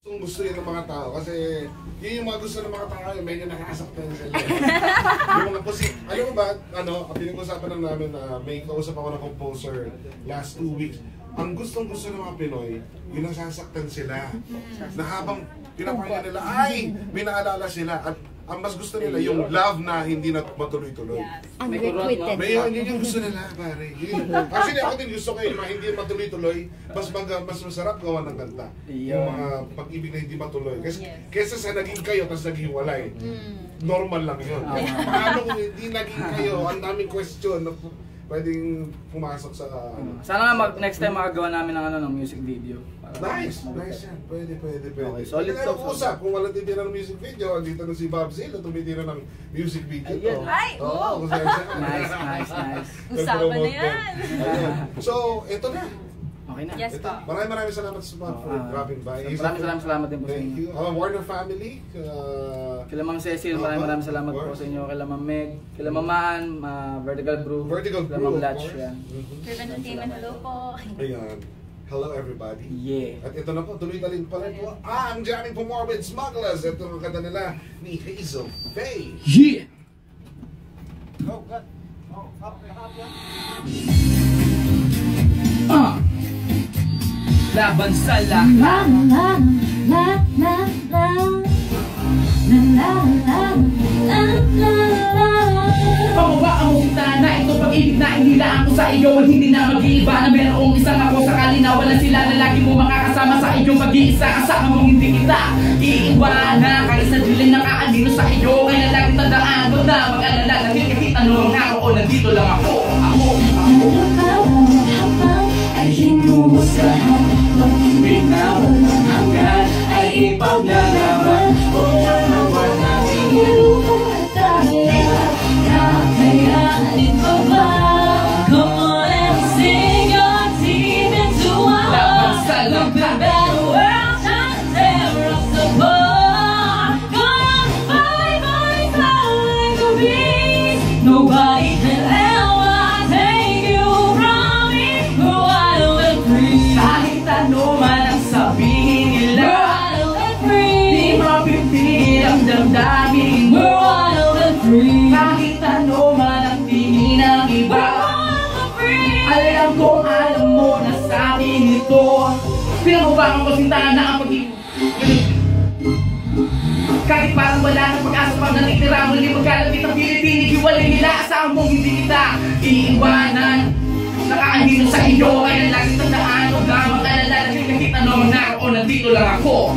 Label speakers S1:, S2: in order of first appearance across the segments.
S1: Kung gusto yun ng mga tao kasi yun yung mga gusto ng mga tao yung medyo nakasaktan sila. Alam mo ba, pinag-usapan lang namin na may kausap ako ng composer last 2 weeks. Ang gustong-gusto ng mga Pinoy, yung nasasaktan sila. Na habang pinapakinggan nila, ay, may naalala sila. At ang mas gusto nila, yung love na hindi na matuloy-tuloy.
S2: Unrequited.
S1: Yun yung gusto nila, pare. Actually, ako din gusto ko yung mga hindi matuloy-tuloy, mas masarap gawa ng kanta. Yung mga pag-ibig na hindi matuloy. Kesa sa naging kayo, tapos naging walay. Normal lang yun. Paano kung hindi naging kayo, ang daming question na pwedeng pumasok sa
S3: sana nga next time makagawa namin ng music video.
S1: Nice yan. Pwede.
S3: Okay, solid
S1: to. Usap, kung walang titira ng music video, dito na si Bob Zilla, tumitira ng music video.
S2: Ay!
S1: Oo,
S3: nice.
S2: Usapan na yan.
S1: So, ito na.
S3: Okay na.
S2: Yes po.
S1: Maraming salamat sa for dropping by.
S3: Maraming salamat din po sa inyo.
S1: Thank you. Warner family.
S3: Kila Ma'am Cecil, maraming salamat po sa inyo. Kila Ma'am Meg, kila Ma'am Maan, Vertical Brew, kila Ma'am Latch.
S2: Curve Entertainment, hello po.
S1: Ayan. Hello everybody.
S3: Yeah.
S1: At ito na po, tuloy-talin pa rin po ang Jamming for More with Smugglers. Ito ang kanta nila ni Hazel Faye.
S3: Yeah!
S1: Go, cut. Oh, up.
S3: Laban sa lahat. Pababa ang musita na ito pag-ibig na inilaan ko sa iyo at hindi na mag-iiba na merong isang ako sakali na wala sila na lagi mo makakasama sa iyong mag-iisa kasama mong hindi kita iiwanan kahit sa dilim ng aalino sa iyo kaya lagi tandaan ko na mag-alala dahil kahit anong ako o nandito lang ako ay hinubos lahat pag-ibig na walang hanggan ay ipaglalaban kung naman natin ilupan tayo kayanin pa ba? Come on and sing your team into our hearts. The battle world shall tear us apart. Gonna fight like a beast. Nobody can ever take you from me. We're wild and free. Kahit ano man ang sabihin nila, we're wild and free. Di mapipigil ang damdamin. We're wild and free. Kahit ano man ang tingin ng iba, alam ko, alam mo na sa akin ito. Pinamubangan ko sintahan na ang pag-ibig. Kahit parang wala ng pag-asa pang natitira, muli magkalapit ang pinipinig, iwalay nila asahan mong hindi kita iiwanan. Nakaandito sa iyo, kaya lagi tandaan, huwag na mag-alala, kahit ano man naroon, nandito lang ako.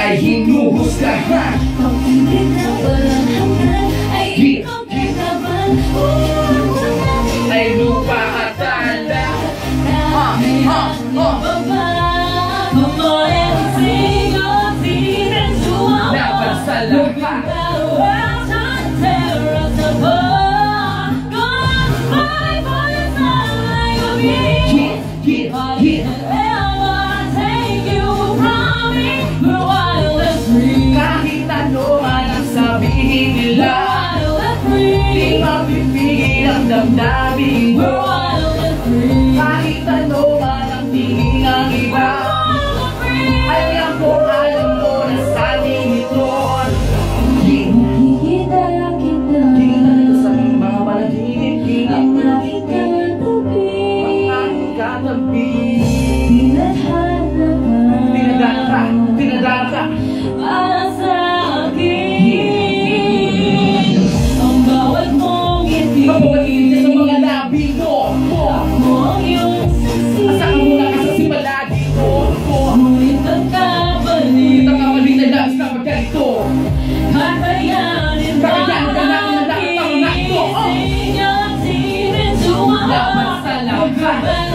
S3: Ay hinuhusgahan. Pag-ibig na walang hanggan ay ikaw kinaban. Ay lupa at tala. Come on and sing your team into our laban sa lahat. The world shall tear us apart. Gonna fight for your side like a beast. Kahit ano man ang sabihin nila, di mapipigil ang damdamin. Kahit ano man ang tingin ng iba, alam ko, alam mo na sa atin ito. Kita dito sa mga panaginip, ang aking katabi. Tinadala ka para sa akin. Ang bawat mong ngiti, sa mga labi mo. Ako ang iyong sisi. Asahan mo na kasi palagi ko. Ngunit ang kabalik na labis na pagkalito. Kakayanin ka natin na ito. Sing your team into our hearts. Laban sa lahat.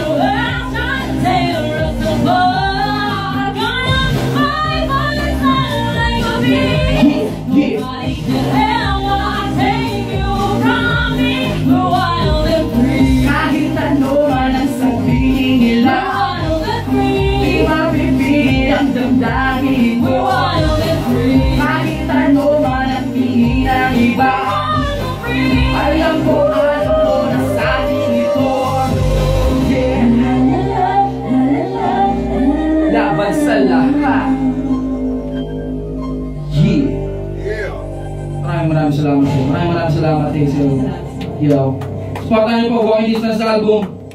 S3: Kahit ano man ang sabihin nila, di mapipigil ang damdamin. Kahit ano man ang tingin ng iba, alam ko na sa atin ito.
S4: salamat sa lahat.
S1: Yeah.
S4: Maraming salamat sa'yo. Maraming salamat sa'yo. Yo. Supportan niyo po Walking Distance sa album.